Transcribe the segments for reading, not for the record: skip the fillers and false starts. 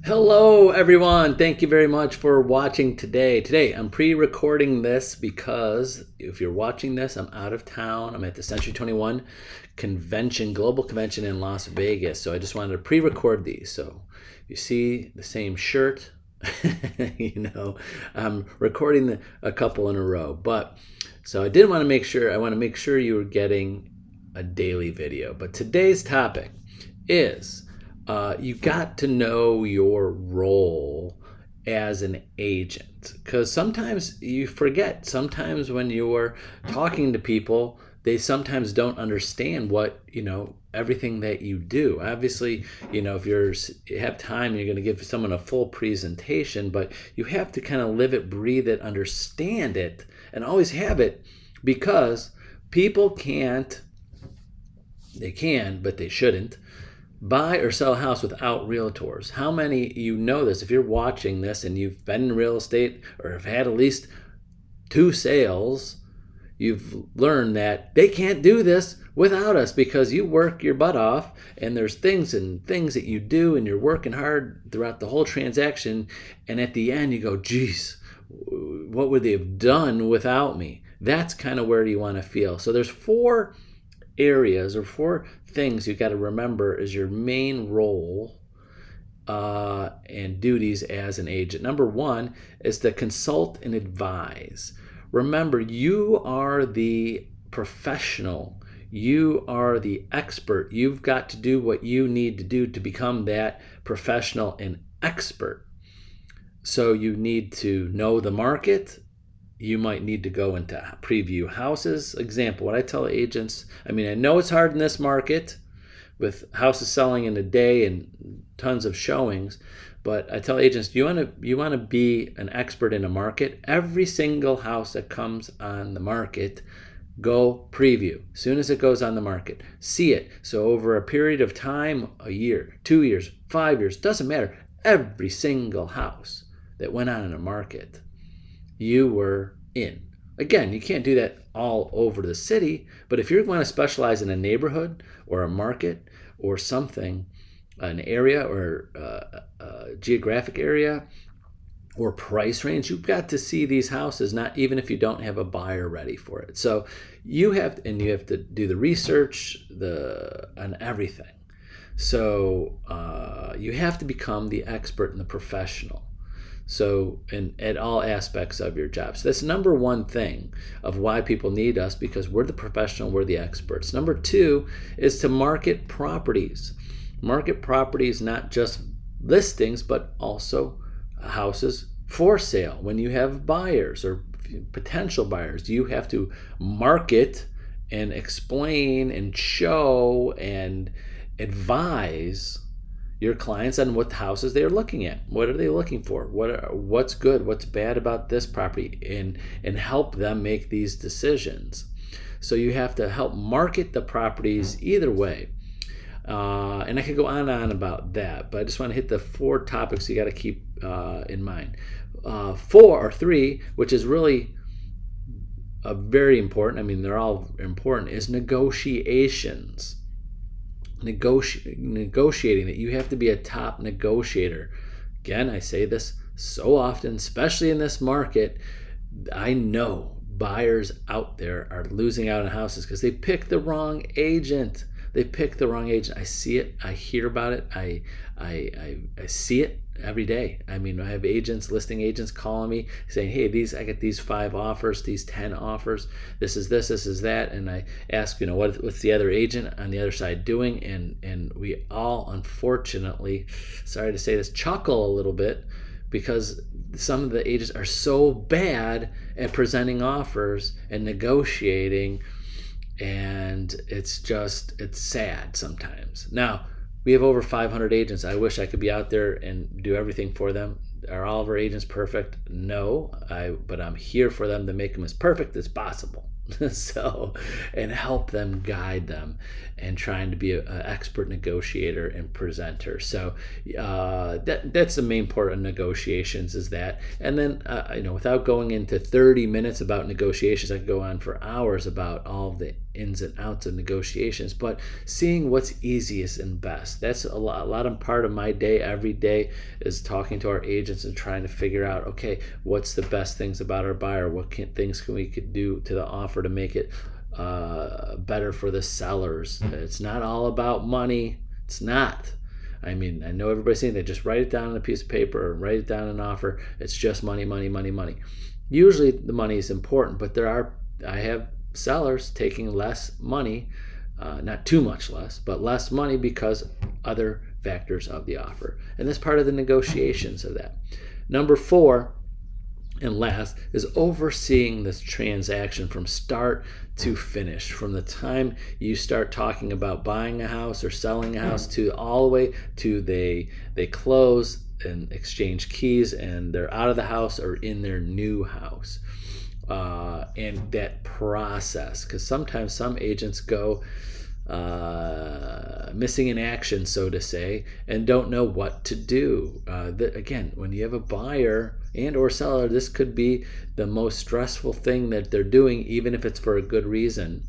Hello, everyone. Thank you very much for watching today. Today, I'm pre-recording this because if you're watching this, I'm out of town. I'm at the Century 21 convention, global convention in Las Vegas. So I just wanted to pre-record these. So you see the same shirt, I'm recording a couple in a row. But so I did want to make sure, I want to make sure you were getting a daily video. But today's topic is you got to know your role as an agent, because sometimes you forget. Sometimes when you're talking to people, they sometimes don't understand what everything that you do. Obviously, if you have time, you're going to give someone a full presentation, but you have to kind of live it, breathe it, understand it, and always have it, because people can't. They can, but they shouldn't buy or sell a house without realtors. How many know this? If you're watching this and you've been in real estate or have had at least 2 sales, you've learned that they can't do this without us, because you work your butt off and there's things that you do and you're working hard throughout the whole transaction, and at the end you go, geez, what would they have done without me? That's kind of where you want to feel. So there's 4 areas or 4 things you got to remember is your main role and duties as an agent. Number 1 is to consult and advise. Remember, you are the professional. You are the expert. You've got to do what you need to do to become that professional and expert. So you need to know the market. You might need to go into preview houses. Example, what I tell agents, I know it's hard in this market with houses selling in a day and tons of showings, but I tell agents, you want to be an expert in a market. Every single house that comes on the market, go preview. As soon as it goes on the market, see it. So over a period of time, a year, 2 years, 5 years, doesn't matter. Every single house that went on in a market, you were in. Again, you can't do that all over the city, but if you want to specialize in a neighborhood or a market or something, an area or a geographic area or price range, you've got to see these houses, not even if you don't have a buyer ready for it. So you have to do the research on everything. So you have to become the expert and the professional. So at all aspects of your job. So that's number 1 thing of why people need us, because we're the professional, we're the experts. Number 2 is to market properties. Market properties, not just listings, but also houses for sale. When you have buyers or potential buyers, you have to market and explain and show and advise your clients on what houses they're looking at. What are they looking for? What's good? What's bad about this property? And help them make these decisions. So you have to help market the properties either way. And I could go on and on about that, but I just want to hit the 4 topics you got to keep in mind. 4 or 3, which is really very important. They're all important, is negotiations. Negotiating, that you have to be a top negotiator. Again, I say this so often, especially in this market. I know buyers out there are losing out on houses because they pick the wrong agent. I see it. I hear about it. I see it every day. I have listing agents calling me saying, hey, I get these 5 offers, these 10 offers, this is that. And I ask, what's the other agent on the other side doing? And we all, unfortunately, sorry to say this, chuckle a little bit, because some of the agents are so bad at presenting offers and negotiating, and it's sad sometimes. Now, we have over 500 agents. I wish I could be out there and do everything for them. Are all of our agents perfect? No, but I'm here for them to make them as perfect as possible. So, and help them, guide them, and trying to be an expert negotiator and presenter. So that's the main part of negotiations, is that. And then without going into 30 minutes about negotiations, I could go on for hours about all of the ins and outs of negotiations, but seeing what's easiest and best. That's a lot of part of my day every day is talking to our agents and trying to figure out, okay, what's the best things about our buyer? What things we could do to the offer to make it better for the sellers? It's not all about money. It's not. I mean, I know everybody's saying they just write it down on a piece of paper or write it down in an offer. It's just money, money, money, money. Usually the money is important, but I have sellers taking less money, not too much less, but less money because other factors of the offer. And that's part of the negotiations of that. Number 4 and last is overseeing this transaction from start to finish, from the time you start talking about buying a house or selling a house to all the way to they close and exchange keys and they're out of the house or in their new house. And that process, because sometimes some agents go missing in action, so to say, and don't know what to do. Again, when you have a buyer and or seller, this could be the most stressful thing that they're doing, even if it's for a good reason,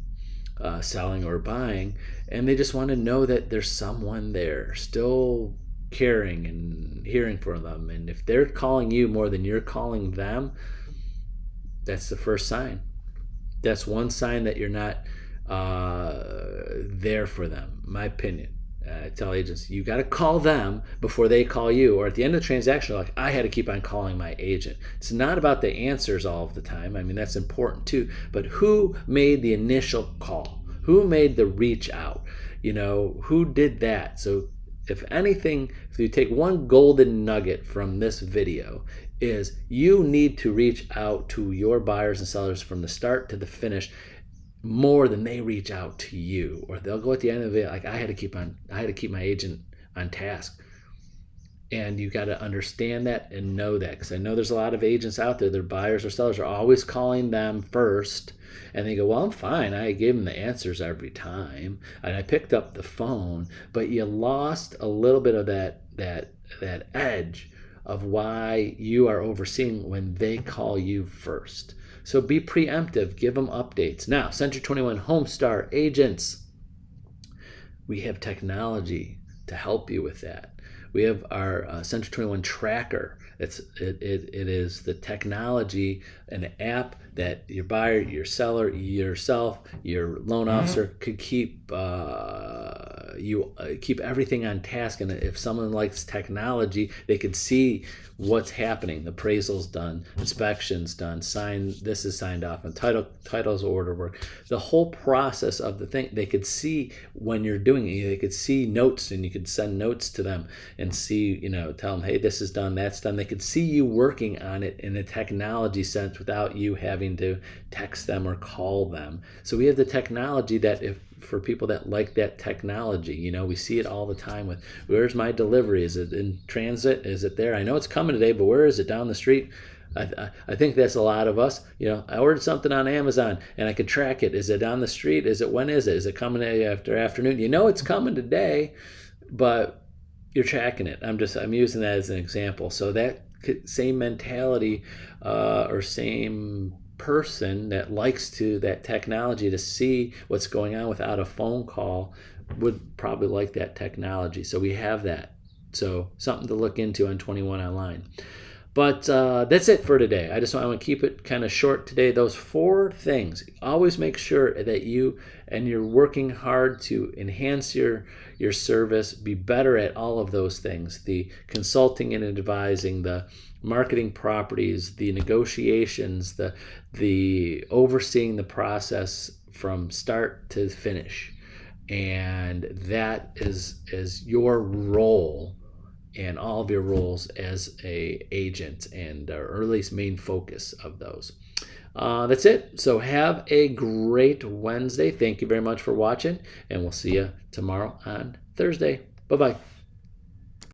selling or buying, and they just want to know that there's someone there still caring and hearing from them. And if they're calling you more than you're calling them, that's the first sign. That's one sign that you're not there for them, my opinion. I tell agents, you got to call them before they call you, or at the end of the transaction, like, I had to keep on calling my agent. It's not about the answers all of the time. I mean, that's important too, but who made the initial call? Who made the reach out? Who did that? So if anything, if you take one golden nugget from this video, is you need to reach out to your buyers and sellers from the start to the finish more than they reach out to you, or they'll go at the end of it like, I had to keep my agent on task. And you got to understand that and know that, because I know there's a lot of agents out there, their buyers or sellers are always calling them first, and they go, well, I'm fine, I gave them the answers every time and I picked up the phone, but you lost a little bit of that edge of why you are overseeing when they call you first. So be preemptive, give them updates. Now, Century 21 Homestar agents, we have technology to help you with that. We have our Century 21 tracker. It is the technology, an app that your buyer, your seller, yourself, your loan officer could keep keep everything on task. And if someone likes technology, they could see what's happening. The appraisal's done, inspection's done, this is signed off, and titles order work. The whole process of the thing, they could see when you're doing it. They could see notes, and you could send notes to them and see, tell them, hey, this is done, that's done. They could see you working on it in a technology sense without you having to text them or call them. So we have the technology that for people that like that technology, we see it all the time with, where's my delivery? Is it in transit? Is it there? I know it's coming today, but where is it? Down the street? I think that's a lot of us. I ordered something on Amazon and I could track it. Is it on the street? When is it? Is it coming after afternoon? It's coming today, but you're tracking it. I'm using that as an example. So that same mentality or same person that likes that technology to see what's going on without a phone call would probably like that technology. So we have that. So something to look into on 21 Online. But that's it for today. I just want to keep it kind of short today. Those 4 things. Always make sure that you're working hard to enhance your service, be better at all of those things. The consulting and advising, the marketing properties, the negotiations, the overseeing the process from start to finish. And that is your role and all of your roles as a agent, and or at least main focus of those. That's it. So have a great Wednesday. Thank you very much for watching, and we'll see you tomorrow on Thursday. Bye-bye.